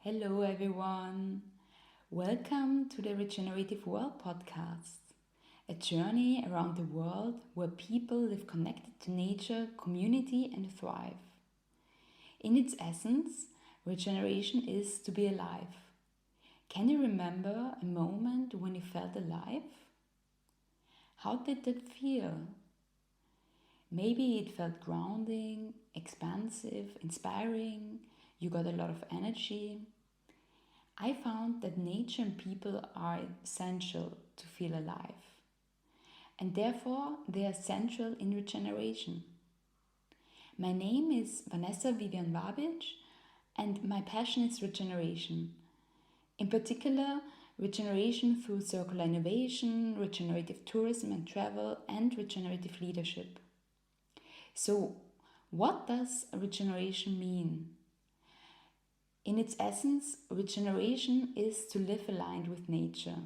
Hello, everyone. Welcome to the Regenerative World podcast, a journey around the world where people live connected to nature, community, and thrive. In its essence, regeneration is to be alive. Can you remember a moment when you felt alive? How did that feel? Maybe it felt grounding, expansive, inspiring, you got a lot of energy. I found that nature and people are essential to feel alive, and therefore they are central in regeneration. My name is Vanessa Vivian Babic, and my passion is regeneration. In particular, regeneration through circular innovation, regenerative tourism and travel, and regenerative leadership. So, what does regeneration mean? In its essence, regeneration is to live aligned with nature.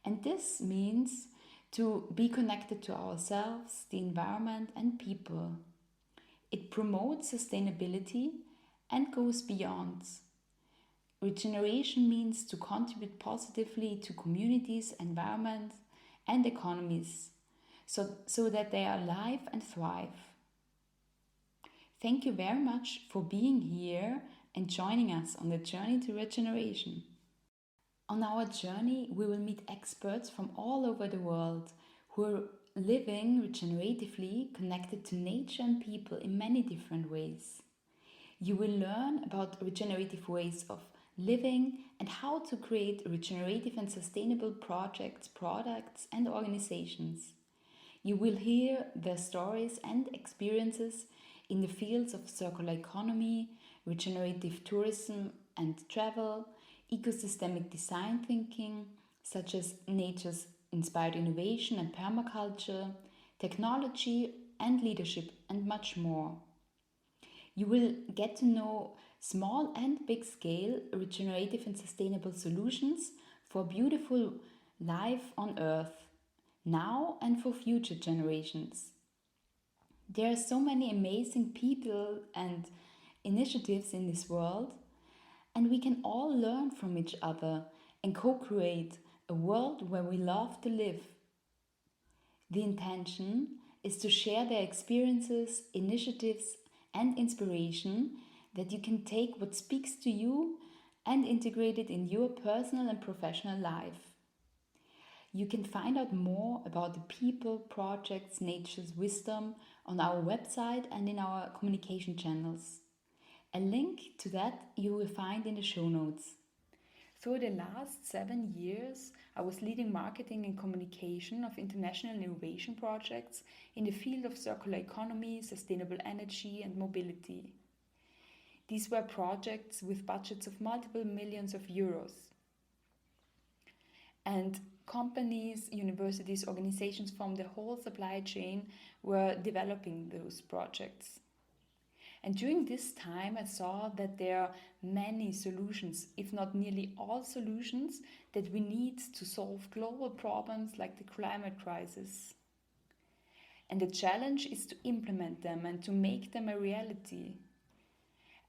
And this means to be connected to ourselves, the environment, and people. It promotes sustainability and goes beyond. Regeneration means to contribute positively to communities, environment, and economies so that they are alive and thrive. Thank you very much for being here and joining us on the journey to regeneration. On our journey, we will meet experts from all over the world who are living regeneratively connected to nature and people in many different ways. You will learn about regenerative ways of living and how to create regenerative and sustainable projects, products, and organizations. You will hear their stories and experiences in the fields of circular economy, regenerative tourism and travel, ecosystemic design thinking, such as nature's inspired innovation and permaculture, technology and leadership, and much more. You will get to know small and big scale regenerative and sustainable solutions for beautiful life on Earth, now and for future generations. There are so many amazing people and initiatives in this world, and we can all learn from each other and co create a world where we love to live. The intention is to share their experiences, initiatives, and inspiration that you can take what speaks to you and integrate it in your personal and professional life. You can find out more about the people, projects, nature's wisdom on our website and in our communication channels. A link to that you will find in the show notes. Through the last 7 years, I was leading marketing and communication of international innovation projects in the field of circular economy, sustainable energy, and mobility. These were projects with budgets of multiple millions of euros. And companies, universities, organizations from the whole supply chain were developing those projects. And during this time, I saw that there are many solutions, if not nearly all solutions, that we need to solve global problems like the climate crisis. And the challenge is to implement them and to make them a reality.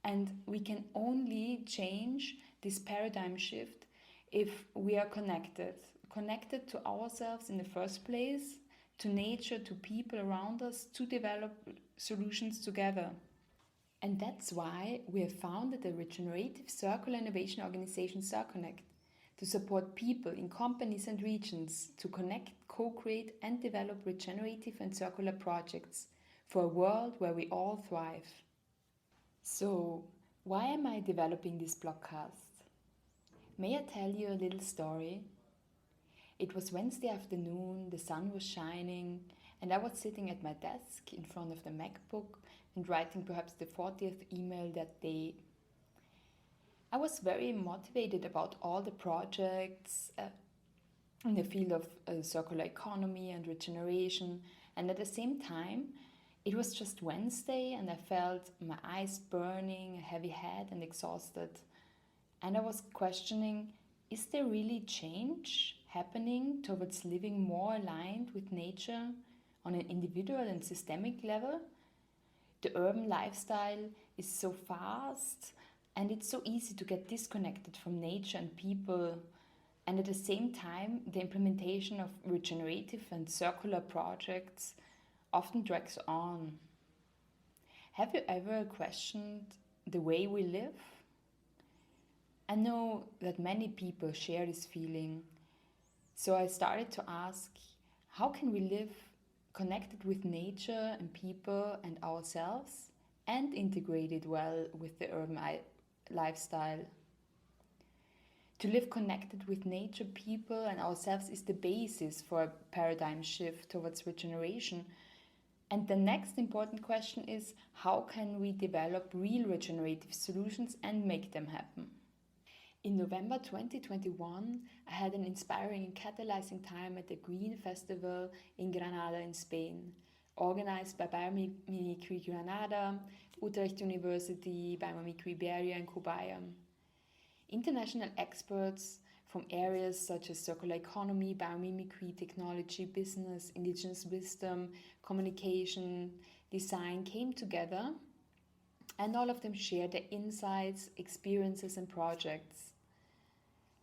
And we can only change this paradigm shift if we are connected to ourselves in the first place, to nature, to people around us, to develop solutions together. And that's why we have founded the Regenerative Circular Innovation Organization CirConnect to support people in companies and regions to connect, co-create and develop regenerative and circular projects for a world where we all thrive. So, why am I developing this blogcast? May I tell you a little story? It was Wednesday afternoon, the sun was shining, and I was sitting at my desk in front of the MacBook and writing perhaps the 40th email that day. I was very motivated about all the projects in the field of circular economy and regeneration, and at the same time, it was just Wednesday and I felt my eyes burning, a heavy head, and exhausted. And I was questioning, is there really change happening towards living more aligned with nature on an individual and systemic level? The urban lifestyle is so fast And it's so easy to get disconnected from nature and people, and at the same time, the implementation of regenerative and circular projects often drags on. Have you ever questioned the way we live? I know that many people share this feeling, so I started to ask, how can we live connected with nature and people and ourselves and integrated well with the urban lifestyle? To live connected with nature, people, and ourselves is the basis for a paradigm shift towards regeneration. And the next important question is, how can we develop real regenerative solutions and make them happen? In November 2021, I had an inspiring and catalyzing time at the Green Festival in Granada in Spain, organized by Biomimicry Granada, Utrecht University, Biomimicry Iberia, and Cobayam. International experts from areas such as circular economy, biomimicry, technology, business, indigenous wisdom, communication, design came together, and all of them shared their insights, experiences, and projects.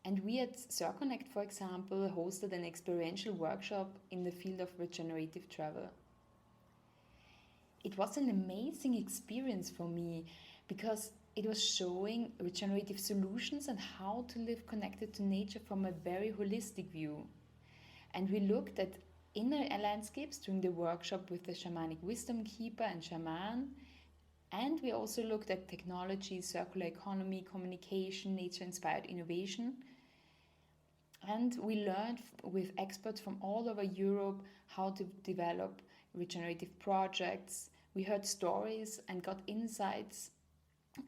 And we at CirConnect, for example, hosted an experiential workshop in the field of regenerative travel. It was an amazing experience for me because it was showing regenerative solutions and how to live connected to nature from a very holistic view. And we looked at inner landscapes during the workshop with the shamanic wisdom keeper and shaman. And we also looked at technology, circular economy, communication, nature-inspired innovation. And we learned with experts from all over Europe how to develop regenerative projects. We heard stories and got insights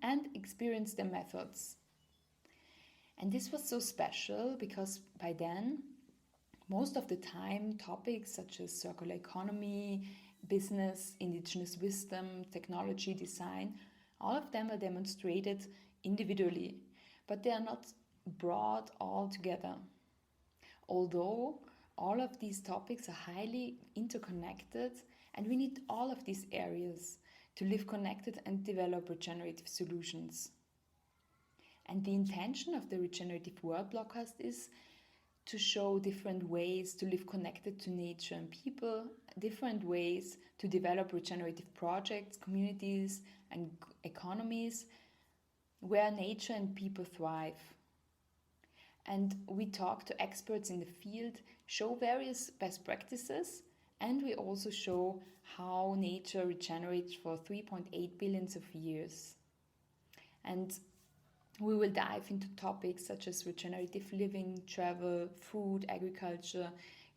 and experienced their methods. And this was so special because by then, most of the time, topics such as circular economy, business, indigenous wisdom, technology, design, all of them are demonstrated individually, but they are not brought all together. Although all of these topics are highly interconnected, and we need all of these areas to live connected and develop regenerative solutions. And the intention of the Regenerative World podcast is to show different ways to live connected to nature and people, different ways to develop regenerative projects, communities, and economies where nature and people thrive. And we talk to experts in the field, show various best practices, and we also show how nature regenerates for 3.8 billions of years. And we will dive into topics such as regenerative living, travel, food, agriculture,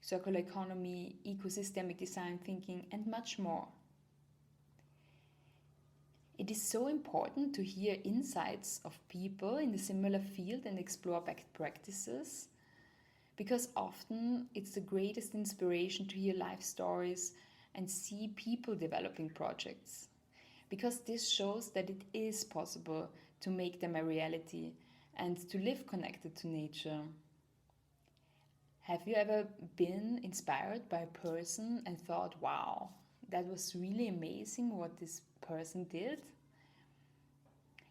circular economy, ecosystemic design thinking, and much more. It is so important to hear insights of people in the similar field and explore best practices, because often it's the greatest inspiration to hear life stories and see people developing projects, because this shows that it is possible to make them a reality and to live connected to nature. Have you ever been inspired by a person and thought, wow, that was really amazing what this person did?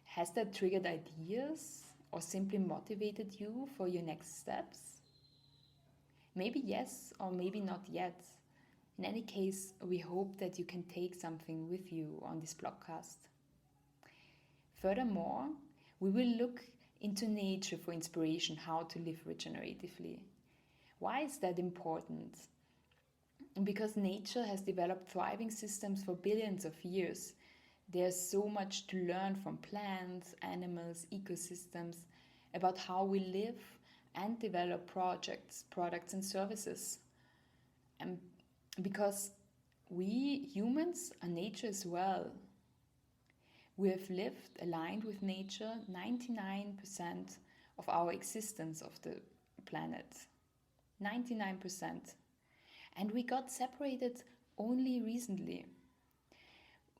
Has that triggered ideas or simply motivated you for your next steps? Maybe yes, or maybe not yet. In any case, we hope that you can take something with you on this podcast. Furthermore, we will look into nature for inspiration how to live regeneratively. Why is that important? Because nature has developed thriving systems for billions of years. There's so much to learn from plants, animals, ecosystems about how we live and develop projects, products, and services. And because we humans are nature as well. We have lived aligned with nature 99% of our existence of the planet. 99%. And we got separated only recently.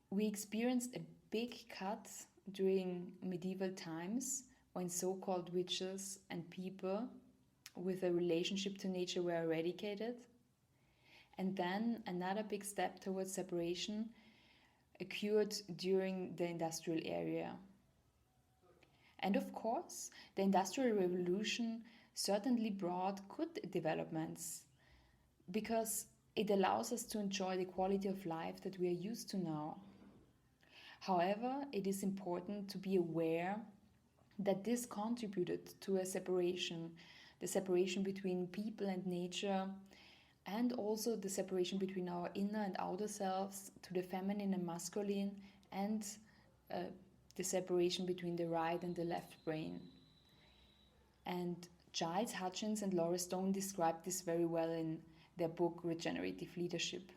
We experienced a big cut during medieval times when so-called witches and people with a relationship to nature were eradicated. And then another big step towards separation occurred during the industrial era. And of course, the Industrial Revolution certainly brought good developments because it allows us to enjoy the quality of life that we are used to now. However, it is important to be aware that this contributed to a separation, the separation between people and nature, and also the separation between our inner and outer selves, to the feminine and masculine, and uh, the separation between the right and the left brain. And Giles Hutchins and Laura Stone described this very well in their book Regenerative Leadership.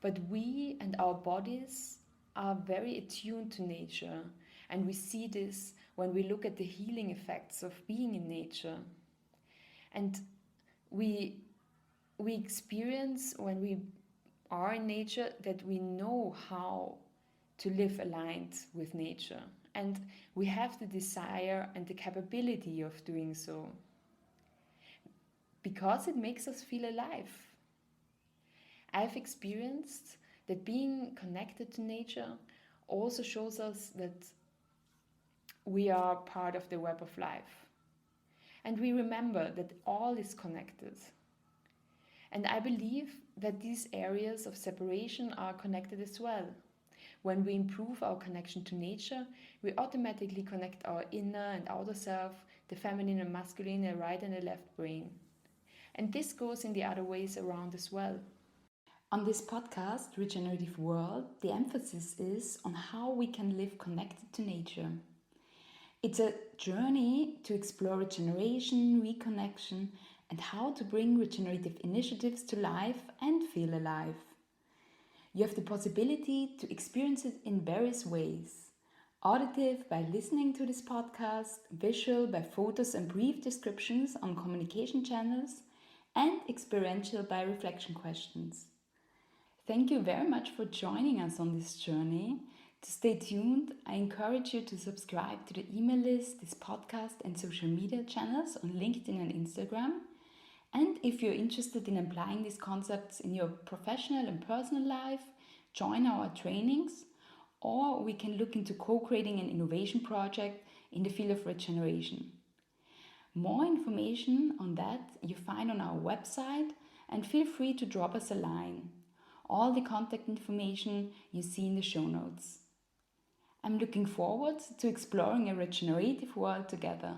But we and our bodies are very attuned to nature, and we see this when we look at the healing effects of being in nature. And we experience when we are in nature that we know how to live aligned with nature, and we have the desire and the capability of doing so because it makes us feel alive. I've experienced that being connected to nature also shows us that we are part of the web of life. And we remember that all is connected. And I believe that these areas of separation are connected as well. When we improve our connection to nature, we automatically connect our inner and outer self, the feminine and masculine, the right and the left brain. And this goes in the other ways around as well. On this podcast, Regenerative World, the emphasis is on how we can live connected to nature. It's a journey to explore regeneration, reconnection, and how to bring regenerative initiatives to life and feel alive. You have the possibility to experience it in various ways. Auditive by listening to this podcast, visual by photos and brief descriptions on communication channels, and experiential by reflection questions. Thank you very much for joining us on this journey. To stay tuned, I encourage you to subscribe to the email list, this podcast, and social media channels on LinkedIn and Instagram. And if you're interested in applying these concepts in your professional and personal life, join our trainings, or we can look into co-creating an innovation project in the field of regeneration. More information on that you find on our website, and feel free to drop us a line. All the contact information you see in the show notes. I'm looking forward to exploring a regenerative world together.